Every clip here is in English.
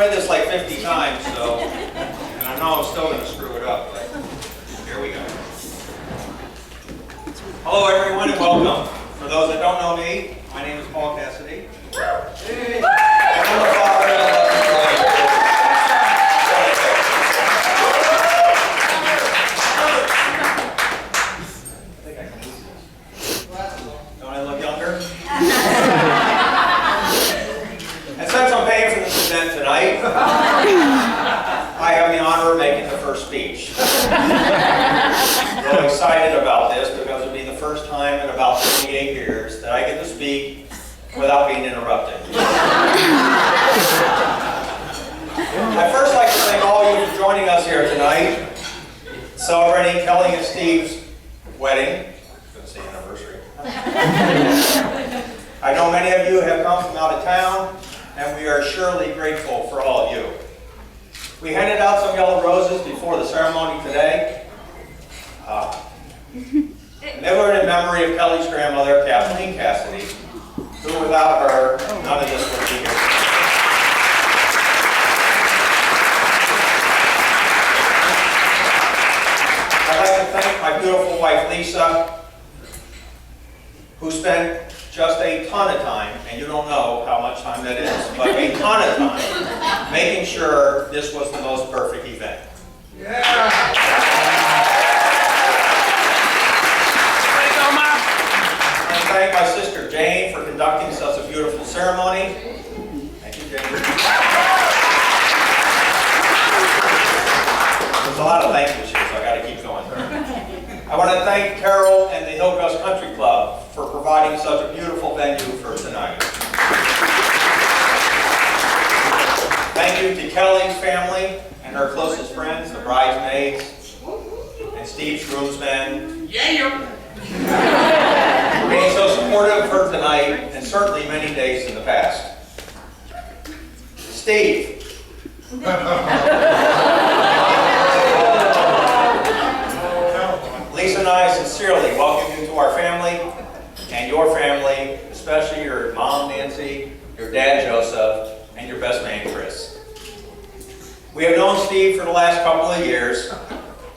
read this like 50 times, so, and I know I'm still going to screw it up, but here we go. Hello, everyone, and welcome. For those that don't know me, my name is Cassidy. Hey. I'm the father of 11 boys. Don't I look younger? And since I'm paying for this event tonight, I have the honor of making the first speech. I'm really excited about this because it will be the first time in about 28 years that I get to speak without being interrupted. I'd first like to thank all of you for joining us here tonight, celebrating Kelly and Steve's wedding. Couldn't say anniversary. I know many of you have come from out of town, and we are surely grateful for all of you. We handed out some yellow roses before the ceremony today. And they were in memory of Kelly's grandmother, Kathleen Cassidy, who without her, none of this would be here. I'd like to thank my beautiful wife, Lisa, who spent just a ton of time, and you don't know how much time that is, but a ton of time making sure this was the most perfect event. And thank my sister Jane for conducting such a beautiful ceremony. Thank you, Jane. There's a lot of thank yous here, so I got to keep going. I want to thank Carol and the Hillcrest Country Club for providing such a beautiful venue for tonight. Thank you to Kelly's family and her closest friends, the bridesmaids, and Steve's groomsmen. Yeah. Being so supportive of her tonight, and certainly many days in the past. Steve. Lisa and I sincerely welcome you to our family and your family, especially your mom, Nancy, your dad, Joseph, and your best man, Chris. We have known Steve for the last couple of years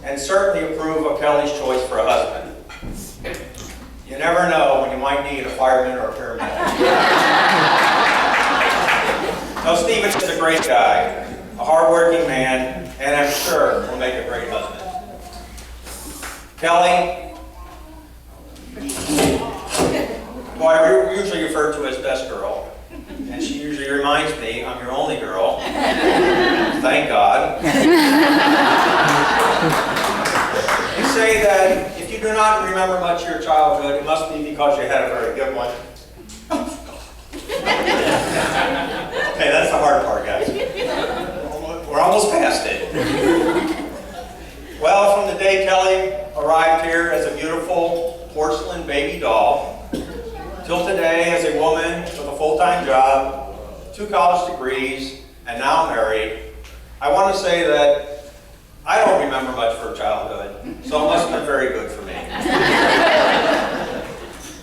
and certainly approve of Kelly's choice for a husband. You never know when you might need a fireman or a paramedic. No, Steve is a great guy, a hardworking man, and I'm sure will make a great husband. Kelly, who I usually refer to as best girl, and she usually reminds me I'm your only girl. Thank God. You say that if you do not remember much of your childhood, it must be because you had a very good one. Okay, that's the hard part, guys. We're almost past it. Well, from the day Kelly arrived here as a beautiful porcelain baby doll, till today as a woman with a full-time job, 2 college degrees, and now married, I want to say that I don't remember much of her childhood, so it must have been very good for me.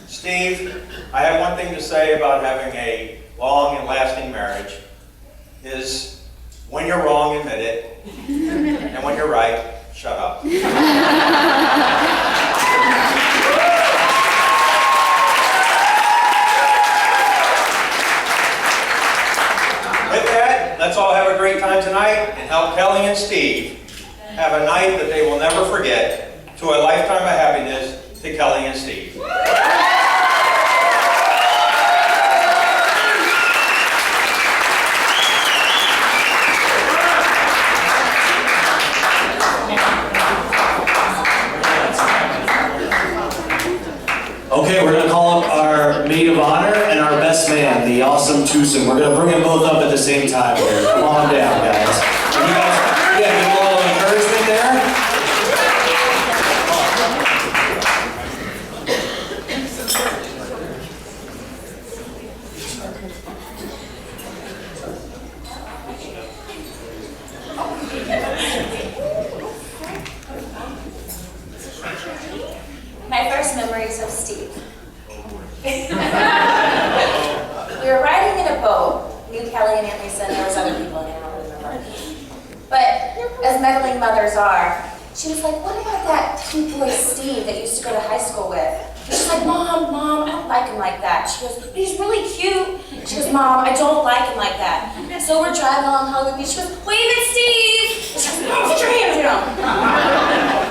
Steve, I have one thing to say about having a long and lasting marriage, is when you're wrong, admit it, and when you're right, shut up. With that, let's all have a great time tonight and help Kelly and Steve have a night that they will never forget. To a lifetime of happiness, to Kelly and Steve. Okay, we're going to call up our maid of honor and our best man, the awesome twosome. We're going to bring them both up at the same time here. Come on down, guys. And you guys, yeah, give a little encouragement there. My first memories of Steve. We were riding in a boat, me, Kelly, and Aunt Lisa, and there was other people in there. meddling mothers are. She was like, what about that cute boy Steve that you used to go to high school with? And she's like, Mom, I don't like him like that. She goes, but he's really cute. She goes, Mom, I don't like him like that. So we're driving along Hollywood Beach. She goes, wave at Steve. And she goes, Mom, put your hands down.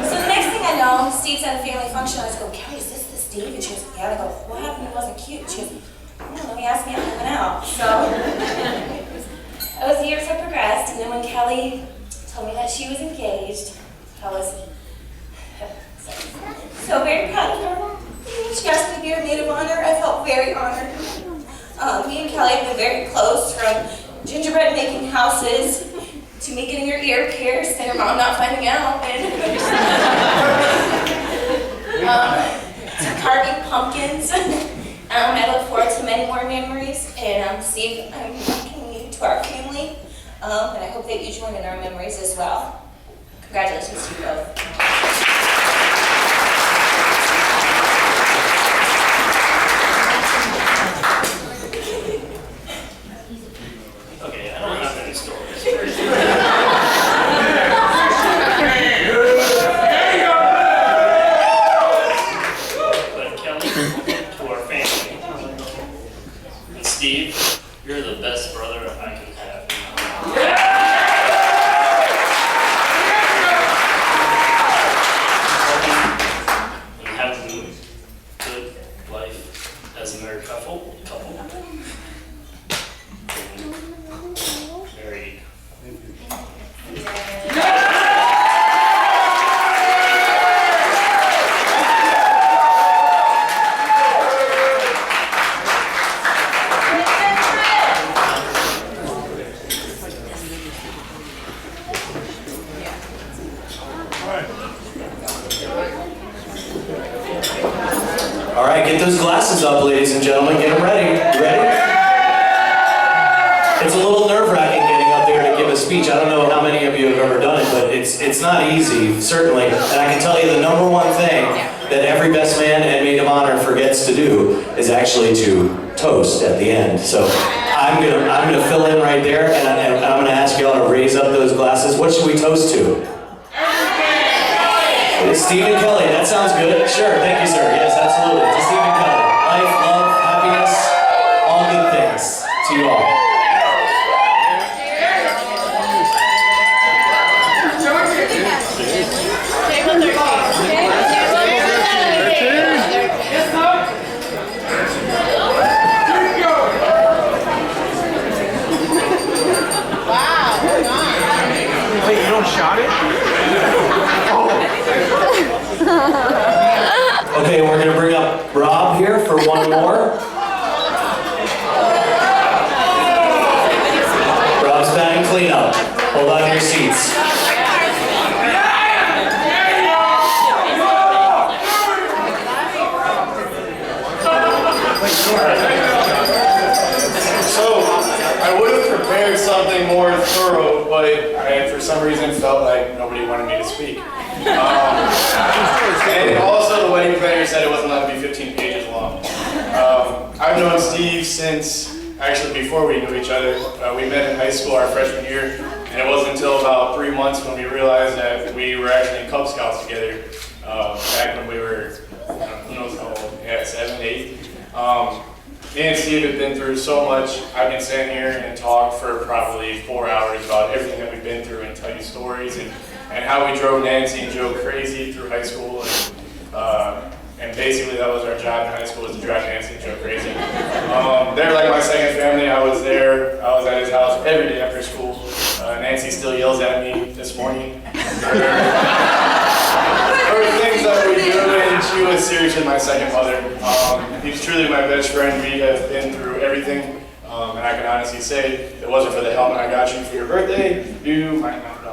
So the next thing I know, Steve's at a family function. I just go, Kelly, is this the Steve? And she goes, yeah. And I go, what happened? He wasn't cute. She goes, I don't know, he asked me out and we went out. So as the years have progressed, and then when Kelly told me that she was engaged, I was so very proud of her. She asked me to be her maid of honor. I felt very honored. Me and Kelly have been very close, from gingerbread making houses to me getting her ear pierced and her mom not finding out, and to carving pumpkins. I look forward to many more memories, and Steve, I'm welcoming you to our family, and I hope that you join in our memories as well. Congratulations to you both. Okay, I don't have any stories. But Kelly, to our family, and Steve, you're the best brother I could have. And having a good life as a married couple. Married. All right, get those glasses up, ladies and gentlemen. Get them ready. You ready? It's a little nerve-wracking getting up there to give a speech. I don't know how many of you have ever done it, but it's not easy, certainly. And I can tell you the number one thing that every best man and maid of honor forgets to do is actually to toast at the end. So I'm gonna fill in right there, and I'm gonna ask y'all to raise up those glasses. What should we toast to? Steve and Kelly, that sounds good. Sure, thank you, sir. Yes, absolutely. To Steve and Kelly. Life, love, happiness, all good things to you all. Wait, you don't shot it? Okay, we're going to bring up Rob here for one more. Rob's batting cleanup. Hold on to your seats. So, I would have prepared something more thorough, but I, for some reason, felt like nobody wanted me to speak. And also, the wedding planner said it wasn't allowed to be 15 pages long. I've known Steve since, actually before we knew each other. We met in high school our freshman year, and it wasn't until about 3 months when we realized that we were actually in Cub Scouts together, back when we were, who knows how old, yeah, 7, 8. Me and Steve have been through so much. I can stand here and talk for probably 4 hours about everything that we've been through and tell you stories and how we drove Nancy and Joe crazy through high school. And basically that was our job in high school, was to drive Nancy and Joe crazy. They're like my second family. I was there. I was at his house every day after school. Nancy still yells at me this morning. There were things that we do, and she was seriously my second mother. He's truly my best friend. We have been through everything, and I can honestly say, if it wasn't for the helmet I got you for your birthday, you might not know.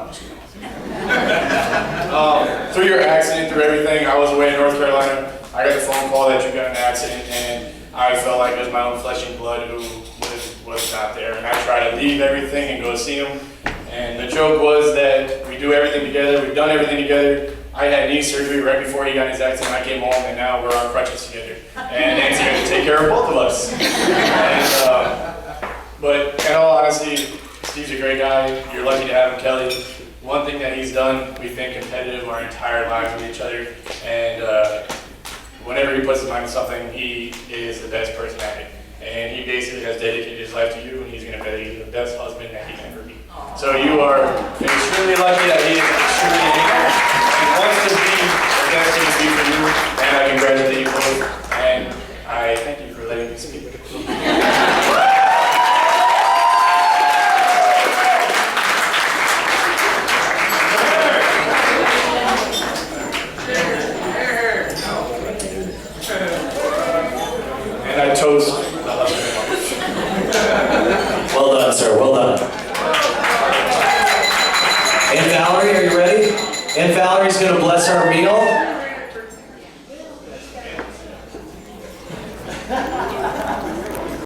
Through your accident, through everything, I was away in North Carolina. I got the phone call that you got in an accident, and I felt like it was my own flesh and blood who was not there. And I tried to leave everything and go see him. And the joke was that we do everything together. We've done everything together. I had knee surgery right before he got in his accident. I came home, and now we're on crutches together. And Nancy got to take care of both of us. But in all honesty, Steve's a great guy. You're lucky to have him, Kelly. one thing that he's done, we've been competitive our entire lives with each other, and whenever he puts his mind to something, he is the best person at it. And he basically has dedicated his life to you, and he's going to be the best husband that he can ever be. So you are extremely lucky that he is extremely able and wants to be the best he can be for you, and I congratulate you both, and I thank you for letting me speak. And I toast the husband and wife. Well done, sir. Well done. Aunt Valerie, are you ready? Aunt Valerie's going to bless our meal.